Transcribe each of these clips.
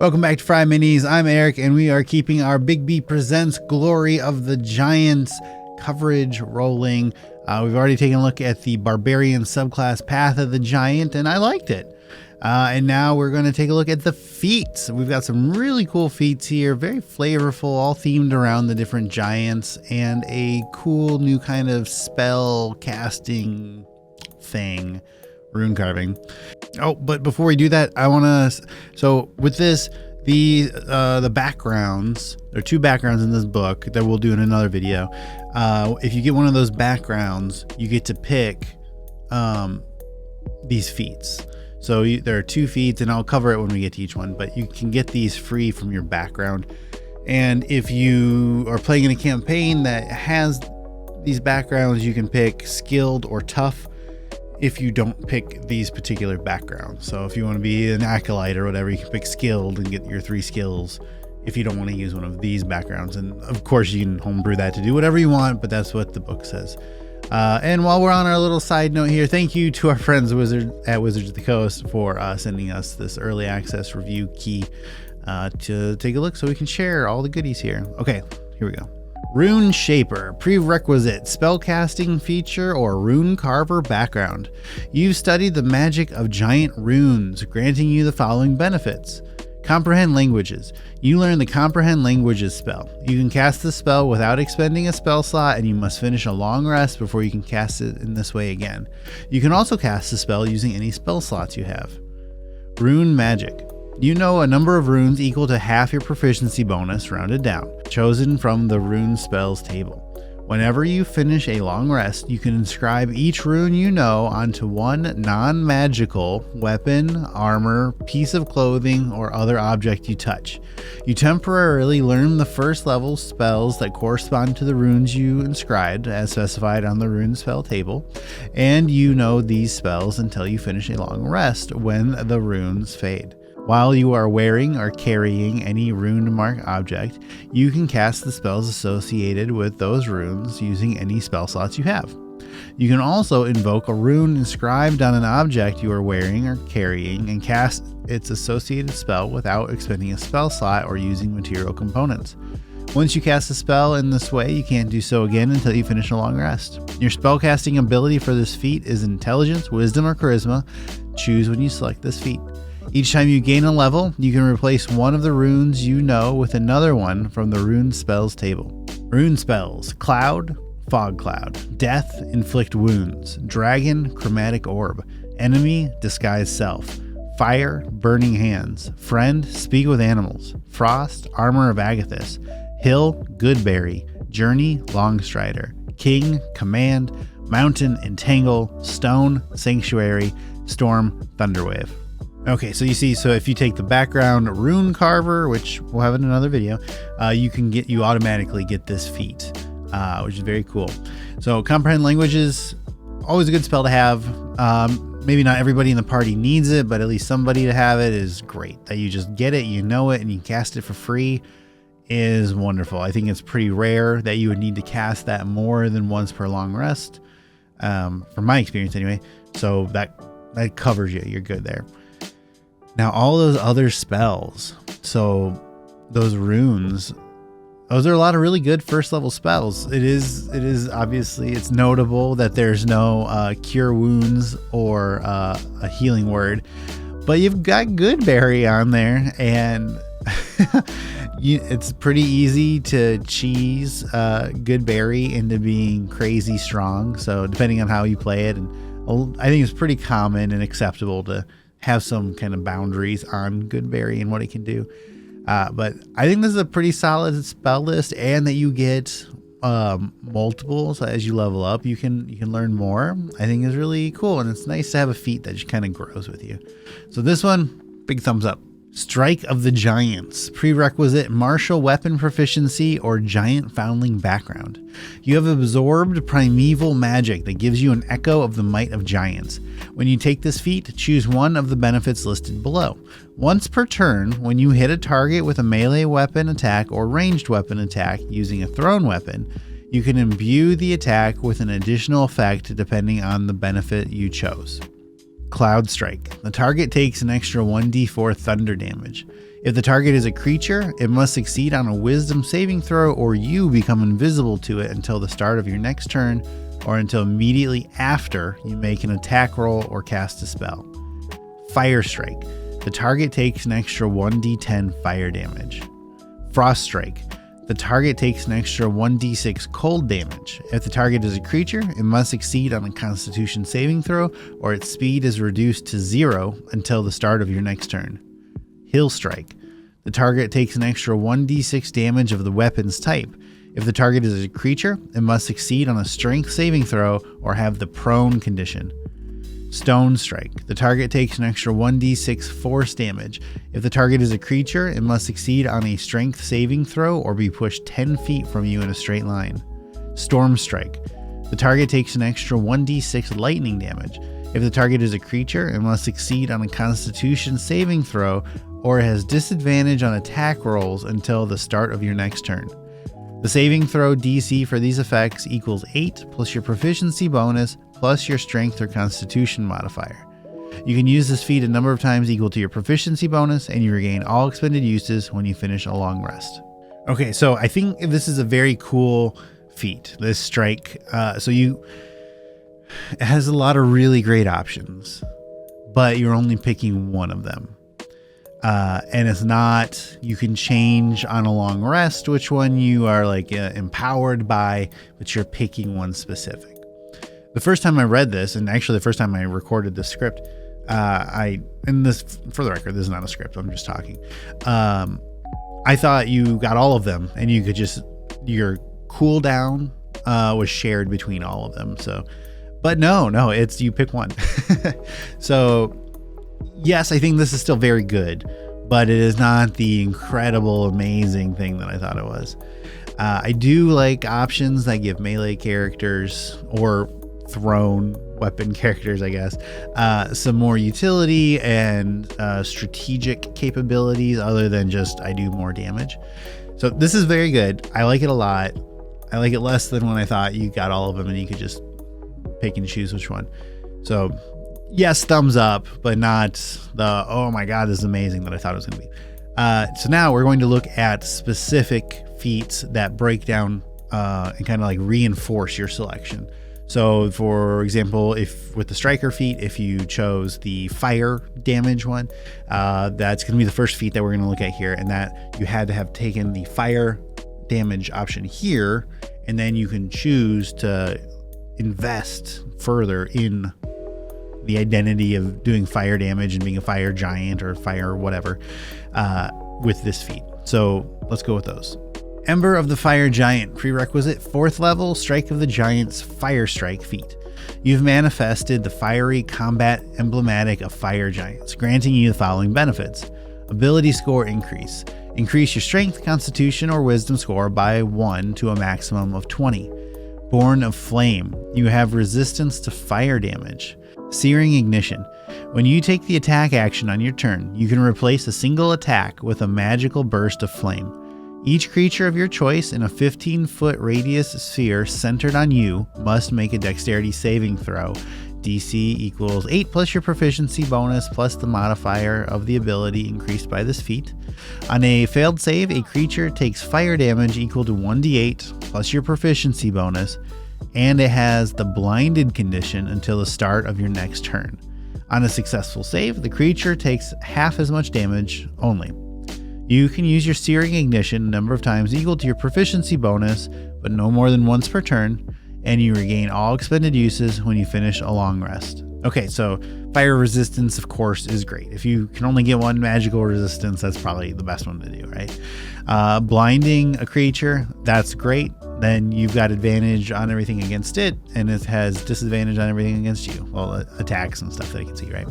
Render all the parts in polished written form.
Welcome back to FryMinis. I'm Eric, and we are keeping our Bigby Presents Glory of the Giants coverage rolling. We've already taken a look at the barbarian subclass Path of the Giant, and I liked it. And now we're going to take a look at the feats. We've got some really cool feats here, very flavorful, all themed around the different giants, and a cool new kind of spell casting thing, rune carving. Oh, but before we do that, I want to, so with this, the backgrounds, there are two backgrounds in this book that we'll do in another video. If you get one of those backgrounds, you get to pick these feats. So there are two feats, and I'll cover it when we get to each one, but you can get these free from your background. And if you are playing in a campaign that has these backgrounds, you can pick skilled or tough if you don't pick these particular backgrounds. So if you want to be an acolyte or whatever, you can pick skilled and get your 3 skills if you don't want to use one of these backgrounds. And of course you can homebrew that to do whatever you want, but that's what the book says. And while we're on our little side note here, thank you to our friends at Wizards of the Coast for sending us this early access review key to take a look so we can share all the goodies here. Okay, here we go. Rune Shaper, prerequisite, spellcasting feature or Rune Carver background. You've studied the magic of giant runes, granting you the following benefits. Comprehend languages. You learn the Comprehend Languages spell. You can cast the spell without expending a spell slot, and you must finish a long rest before you can cast it in this way again. You can also cast the spell using any spell slots you have. Rune Magic. You know a number of runes equal to half your proficiency bonus, rounded down, chosen from the rune spells table. Whenever you finish a long rest, you can inscribe each rune you know onto one non-magical weapon, armor, piece of clothing, or other object you touch. You temporarily learn the first level spells that correspond to the runes you inscribed, as specified on the rune spell table, and you know these spells until you finish a long rest when the runes fade. While you are wearing or carrying any rune mark object, you can cast the spells associated with those runes using any spell slots you have. You can also invoke a rune inscribed on an object you are wearing or carrying and cast its associated spell without expending a spell slot or using material components. Once you cast a spell in this way, you can't do so again until you finish a long rest. Your spellcasting ability for this feat is Intelligence, Wisdom, or Charisma. Choose when you select this feat. Each time you gain a level, you can replace one of the runes you know with another one from the rune spells table. Rune spells: Cloud, Fog Cloud; Death, Inflict Wounds; Dragon, Chromatic Orb; Enemy, Disguise Self; Fire, Burning Hands; Friend, Speak with Animals; Frost, Armor of Agathis; Hill, Goodberry; Journey, Longstrider; King, Command; Mountain, Entangle; Stone, Sanctuary; Storm, Thunderwave. Okay, so you see, so if you take the background Rune Carver, which we'll have in another video, you automatically get this feat, which is very cool. So Comprehend Languages, always a good spell to have. Maybe not everybody in the party needs it, but at least somebody to have it is great. That you just get it, you know it, and you cast it for free is wonderful. I think it's pretty rare that you would need to cast that more than once per long rest, from my experience anyway. So that covers you. You're good there. Now, all those other spells, so those runes, those are a lot of really good first level spells. It is obviously, it's notable that there's no cure wounds or a healing word, but you've got Goodberry on there, and it's pretty easy to cheese Goodberry into being crazy strong. So depending on how you play it, and I think it's pretty common and acceptable to have some kind of boundaries on Goodberry and what it can do. But I think this is a pretty solid spell list, and that you get multiples as you level up. You can learn more. I think is really cool, and it's nice to have a feat that just kind of grows with you. So this one, big thumbs up. Strike of the Giants, prerequisite martial weapon proficiency or giant foundling background. You have absorbed primeval magic that gives you an echo of the might of giants. When you take this feat, choose one of the benefits listed below. Once per turn, when you hit a target with a melee weapon attack or ranged weapon attack using a thrown weapon, you can imbue the attack with an additional effect depending on the benefit you chose. Cloud Strike. The target takes an extra 1d4 thunder damage. If the target is a creature, it must succeed on a wisdom saving throw or you become invisible to it until the start of your next turn or until immediately after you make an attack roll or cast a spell. Fire Strike. The target takes an extra 1d10 fire damage. Frost Strike. The target takes an extra 1d6 cold damage. If the target is a creature, it must succeed on a Constitution saving throw or its speed is reduced to 0 until the start of your next turn. Hill Strike. The target takes an extra 1d6 damage of the weapon's type. If the target is a creature, it must succeed on a strength saving throw or have the prone condition. Stone Strike. The target takes an extra 1d6 force damage. If the target is a creature, it must succeed on a strength saving throw or be pushed 10 feet from you in a straight line. Storm Strike. The target takes an extra 1d6 lightning damage. If the target is a creature, it must succeed on a Constitution saving throw or has disadvantage on attack rolls until the start of your next turn. The saving throw DC for these effects equals 8 plus your proficiency bonus plus your strength or constitution modifier. You can use this feat a number of times equal to your proficiency bonus, and you regain all expended uses when you finish a long rest. Okay, so I think this is a very cool feat, this strike. It has a lot of really great options, but you're only picking one of them. And it's not, you can change on a long rest which one you are empowered by, but you're picking one specific. The first time I read this, and actually the first time I recorded the script, and this, for the record, this is not a script, I'm just talking. I thought you got all of them and you could just, your cooldown was shared between all of them. So, but no, it's, you pick one. So yes, I think this is still very good, but it is not the incredible, amazing thing that I thought it was. I do like options that give melee characters or thrown weapon characters, I guess, some more utility and strategic capabilities other than just I do more damage. So this is very good. I like it a lot. I like it less than when I thought you got all of them and you could just pick and choose which one. So yes, thumbs up, but not the, oh my God, this is amazing that I thought it was going to be. So now we're going to look at specific feats that break down and kind of like reinforce your selection. So for example, if with the striker feat, if you chose the fire damage one, that's going to be the first feat that we're going to look at here. And that you had to have taken the fire damage option here, and then you can choose to invest further in the identity of doing fire damage and being a fire giant or fire whatever with this feat. So let's go with those. Ember of the Fire Giant, prerequisite 4th level, Strike of the Giant's Fire Strike feat. You've manifested the fiery combat emblematic of fire giants, granting you the following benefits. Ability score increase. Increase your strength, constitution, or wisdom score by 1 to a maximum of 20. Born of Flame, you have resistance to fire damage. Searing Ignition. When you take the attack action on your turn, you can replace a single attack with a magical burst of flame. Each creature of your choice in a 15-foot radius sphere centered on you must make a dexterity saving throw. DC equals 8 plus your proficiency bonus plus the modifier of the ability increased by this feat. On a failed save, a creature takes fire damage equal to 1d8 plus your proficiency bonus, and it has the blinded condition until the start of your next turn. On a successful save, the creature takes half as much damage only. You can use your Searing Ignition a number of times equal to your proficiency bonus, but no more than once per turn, and you regain all expended uses when you finish a long rest. Okay, so fire resistance, of course, is great. If you can only get one magical resistance, that's probably the best one to do, right? Blinding a creature, that's great. Then you've got advantage on everything against it, and it has disadvantage on everything against you. Well, attacks and stuff that I can see, right?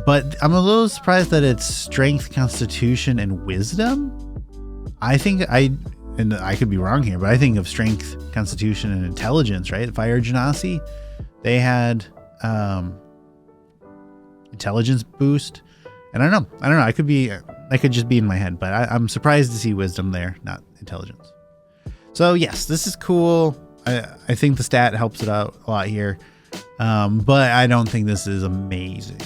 But I'm a little surprised that it's strength, constitution, and wisdom. I think and I could be wrong here, but I think of strength, constitution, and intelligence, right? Fire Genasi, they had intelligence boost. And I don't know. I could just be in my head, but I'm surprised to see wisdom there, not intelligence. So yes, this is cool. I think the stat helps it out a lot here. But I don't think this is amazing.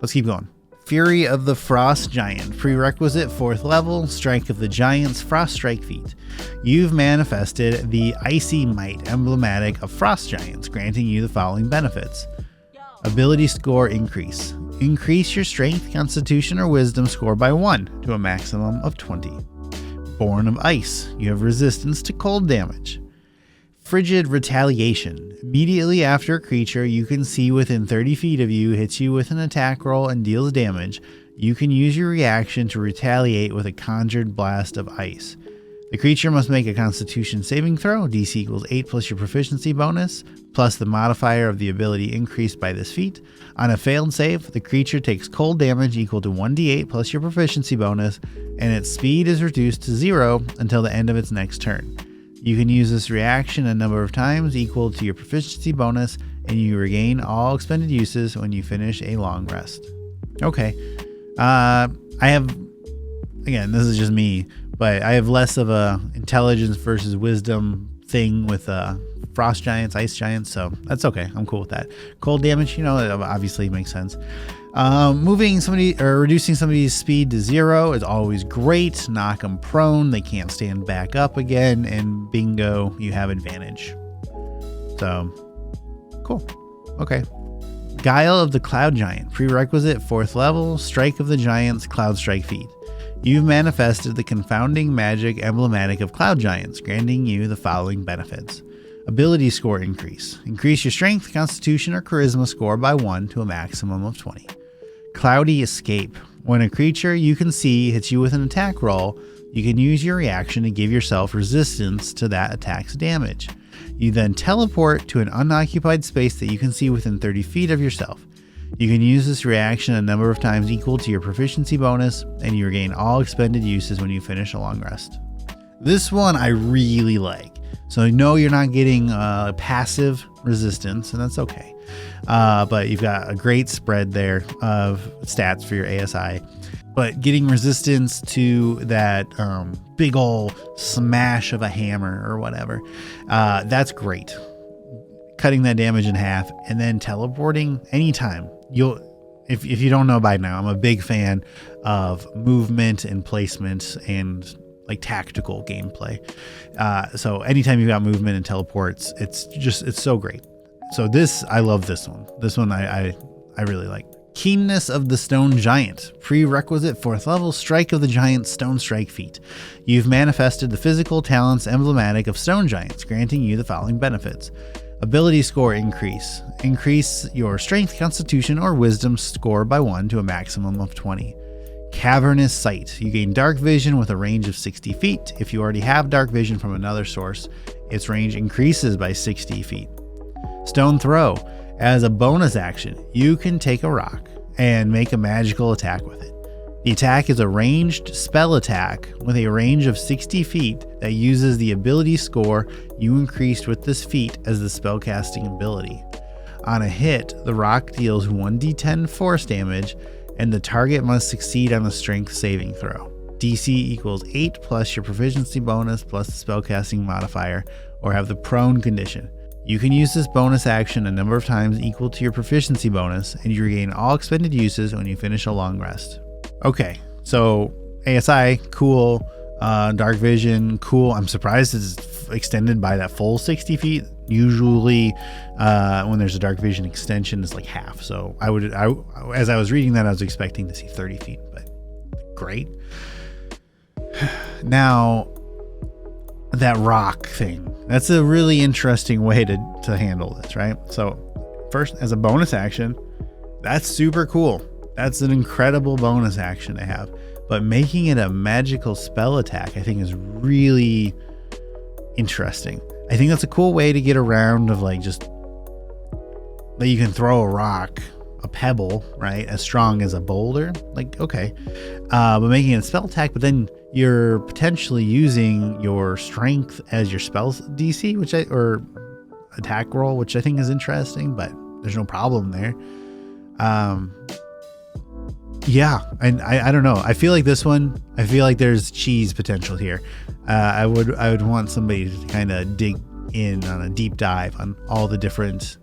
Let's keep going. Fury of the Frost Giant. Prerequisite 4th level. Strike of the Giants. Frost Strike feat. You've manifested the Icy Might, emblematic of Frost Giants, granting you the following benefits. Ability score increase. Increase your strength, constitution, or wisdom score by 1 to a maximum of 20. Born of Ice. You have resistance to cold damage. Frigid Retaliation. Immediately after a creature you can see within 30 feet of you hits you with an attack roll and deals damage, you can use your reaction to retaliate with a conjured blast of ice. The creature must make a Constitution saving throw, DC equals 8 plus your proficiency bonus, plus the modifier of the ability increased by this feat. On a failed save, the creature takes cold damage equal to 1d8 plus your proficiency bonus, and its speed is reduced to 0 until the end of its next turn. You can use this reaction a number of times equal to your proficiency bonus, and you regain all expended uses when you finish a long rest. Okay. I have, again, this is just me, but I have less of a intelligence versus wisdom thing with frost giants, ice giants, so that's okay. I'm cool with that. Cold damage, it obviously makes sense. Moving somebody or reducing somebody's speed to 0 is always great. Knock them prone, they can't stand back up again, and bingo, you have advantage. So, cool. Okay. Guile of the Cloud Giant. Prerequisite 4th level. Strike of the Giants. Cloud Strike feat. You've manifested the confounding magic emblematic of Cloud Giants, granting you the following benefits. Ability score increase. Increase your strength, constitution, or charisma score by 1 to a maximum of 20. Cloudy Escape. When a creature you can see hits you with an attack roll, you can use your reaction to give yourself resistance to that attack's damage. You then teleport to an unoccupied space that you can see within 30 feet of yourself. You can use this reaction a number of times equal to your proficiency bonus, and you regain all expended uses when you finish a long rest. This one I really like. So no, you're not getting passive resistance, and that's okay. But you've got a great spread there of stats for your ASI. But getting resistance to that big ol' smash of a hammer or whatever, that's great. Cutting that damage in half and then teleporting anytime. If you don't know by now, I'm a big fan of movement and placement and like tactical gameplay. So anytime you've got movement and teleports, it's so great. So I love this one. This one I really like. Keenness of the Stone Giant. Prerequisite 4th level. Strike of the Giant. Stone Strike feat. You've manifested the physical talents emblematic of Stone Giants, granting you the following benefits. Ability score increase. Increase your strength, constitution, or wisdom score by 1 to a maximum of 20. Cavernous Sight. You gain dark vision with a range of 60 feet. If you already have dark vision from another source, its range increases by 60 feet. Stone Throw. As a bonus action, you can take a rock and make a magical attack with it. The attack is a ranged spell attack with a range of 60 feet that uses the ability score you increased with this feat as the spellcasting ability. On a hit, the rock deals 1d10 force damage, and the target must succeed on a strength saving throw. DC equals 8 plus your proficiency bonus plus the spellcasting modifier, or have the prone condition. You can use this bonus action a number of times equal to your proficiency bonus, and you regain all expended uses when you finish a long rest. Okay, so ASI, cool. Dark vision, cool. I'm surprised it's extended by that full 60 feet. Usually, when there's a dark vision extension, it's like half. So as I was reading that, I was expecting to see 30 feet, but great. Now, that rock thing. That's a really interesting way to handle this, right? So first, as a bonus action, that's super cool. That's an incredible bonus action to have. But making it a magical spell attack, I think, is really interesting. I think that's a cool way to get around of like just that you can throw a rock, a pebble, right, as strong as a boulder. Like, okay. But making it a spell attack, but then you're potentially using your strength as your spell DC, or attack roll, which I think is interesting, but there's no problem there. Yeah, and I don't know. I feel like this one, I feel like there's cheese potential here. I would want somebody to kind of dig in on a deep dive on all the different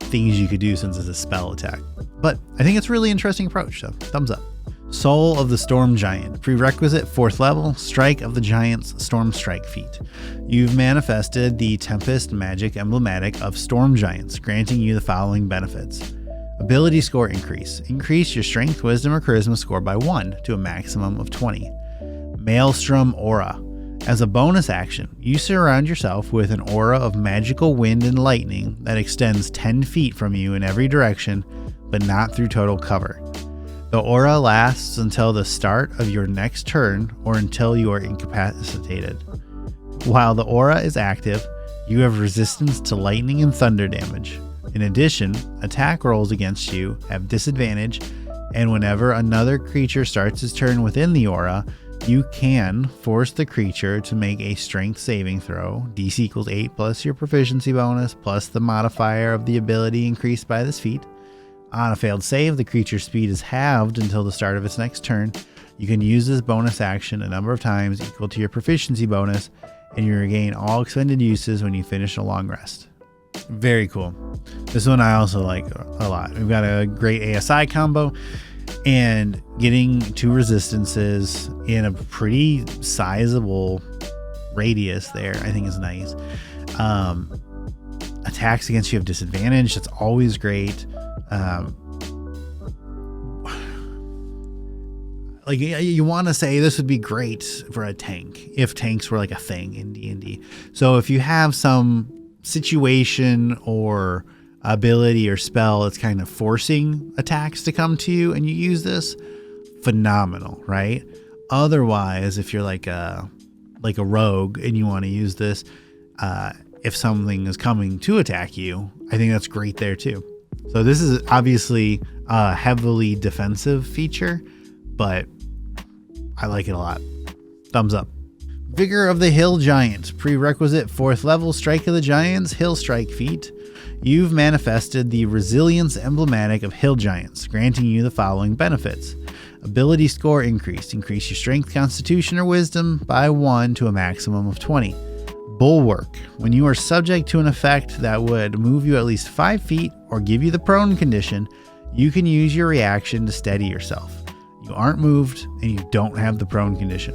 things you could do since it's a spell attack. But I think it's a really interesting approach, so thumbs up. Soul of the Storm Giant. Prerequisite 4th level, Strike of the Giant's Storm Strike feat. You've manifested the Tempest magic emblematic of Storm Giants, granting you the following benefits. Ability score increase. Increase your strength, wisdom, or charisma score by 1 to a maximum of 20. Maelstrom Aura. As a bonus action, you surround yourself with an aura of magical wind and lightning that extends 10 feet from you in every direction, but not through total cover. The aura lasts until the start of your next turn or until you are incapacitated. While the aura is active, you have resistance to lightning and thunder damage. In addition, attack rolls against you have disadvantage, and whenever another creature starts its turn within the aura, you can force the creature to make a strength saving throw, DC equals 8 plus your proficiency bonus plus the modifier of the ability increased by this feat. On a failed save, the creature's speed is halved until the start of its next turn. You can use this bonus action a number of times equal to your proficiency bonus, and you regain all expended uses when you finish a long rest. Very cool. This one I also like a lot. We've got a great ASI combo, and getting 2 resistances in a pretty sizable radius there I think is nice. Attacks against you have disadvantage. That's always great. Like you want to say this would be great for a tank if tanks were like a thing in D&D. So if you have some situation or ability or spell that's kind of forcing attacks to come to you and you use this, phenomenal, right? Otherwise, if you're like a rogue and you want to use this, if something is coming to attack you, I think that's great there too. So this is obviously a heavily defensive feature, but I like it a lot. Thumbs up. Vigor of the Hill Giant. Prerequisite 4th level, Strike of the Giants Hill Strike feat. You've manifested the Resilience emblematic of Hill Giants, granting you the following benefits. Ability score increase. Increase your strength, constitution, or wisdom by 1 to a maximum of 20. Bulwark. When you are subject to an effect that would move you at least 5 feet or give you the prone condition, you can use your reaction to steady yourself. You aren't moved and you don't have the prone condition.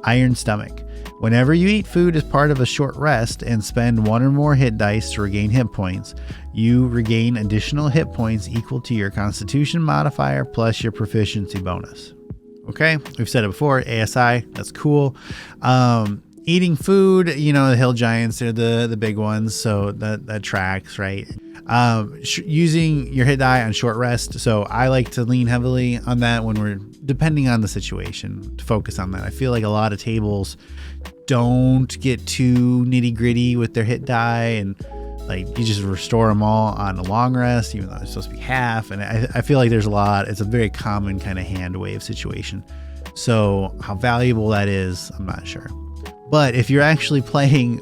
Iron Stomach. Whenever you eat food as part of a short rest and spend 1 or more hit dice to regain hit points, you regain additional hit points equal to your constitution modifier plus your proficiency bonus. Okay, we've said it before, ASI, that's cool. Eating food, you know, the hill giants, they're the big ones, so that tracks, right? Using your hit die on short rest, so I like to lean heavily on that when we're, depending on the situation, to focus on that. I feel like a lot of tables don't get too nitty gritty with their hit die, and like you just restore them all on a long rest, even though they're supposed to be half. And I feel like there's a lot, it's a very common kind of hand wave situation. So how valuable that is, I'm not sure. But if you're actually playing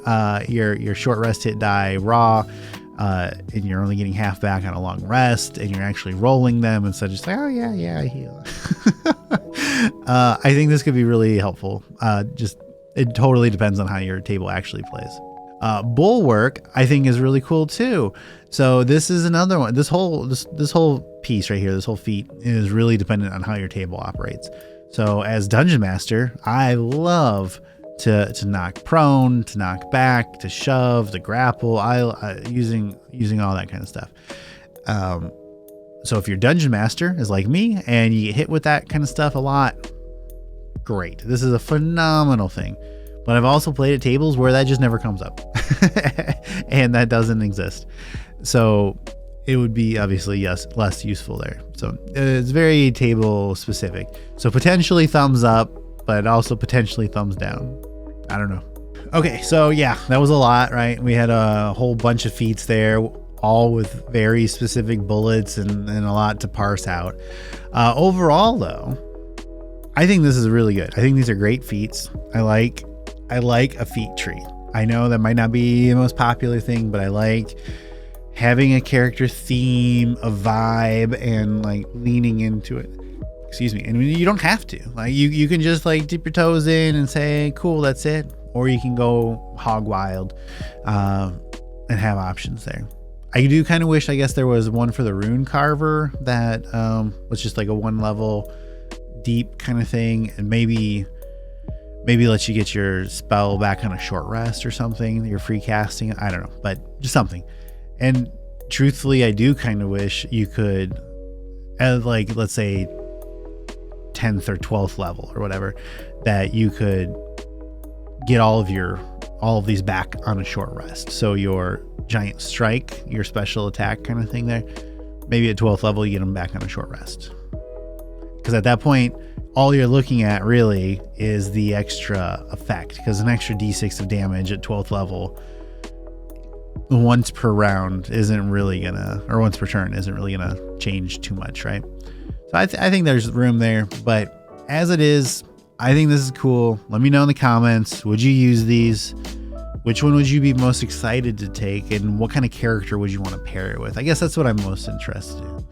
your short rest hit die raw, and you're only getting half back on a long rest, and you're actually rolling them instead of just like, oh yeah, I heal. I think this could be really helpful. It totally depends on how your table actually plays. Bulwark, I think, is really cool too. So this is another one. This whole piece right here, this whole feat is really dependent on how your table operates. So as Dungeon Master, I love to knock prone, to knock back, to shove, to grapple, using all that kind of stuff. So if your Dungeon Master is like me and you get hit with that kind of stuff a lot, great. This is a phenomenal thing. But I've also played at tables where that just never comes up and that doesn't exist. So it would be obviously less useful there. So it's very table specific. So potentially thumbs up, but also potentially thumbs down. I don't know. Okay, so yeah, that was a lot, right? We had a whole bunch of feats there, all with very specific bullets and a lot to parse out. Overall, though, I think this is really good. I think these are great feats. I like a feat tree. I know that might not be the most popular thing, but I like having a character theme, a vibe, and like leaning into it. Excuse me. And you don't have to. Like you can just like dip your toes in and say, cool, that's it. Or you can go hog wild and have options there. I do kind of wish, I guess, there was one for the Rune Carver that was just like a 1 level deep kind of thing, and maybe let you get your spell back on a short rest or something. You're free casting. I don't know, but just something. And truthfully, I do kind of wish you could, at like, let's say 10th or 12th level or whatever, that you could get all of these back on a short rest. So your giant strike, your special attack kind of thing there, maybe at 12th level, you get them back on a short rest. Because at that point, all you're looking at really is the extra effect, because an extra d6 of damage at 12th level once per round isn't really gonna, or once per turn isn't really gonna change too much, right? So I think there's room there, but as it is, I think this is cool. Let me know in the comments, would you use these? Which one would you be most excited to take, and what kind of character would you want to pair it with? I guess that's what I'm most interested in.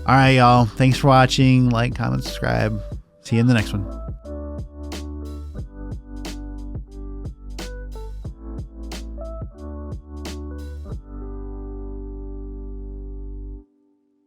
All right, y'all. Thanks for watching. Like, comment, subscribe. See you in the next one.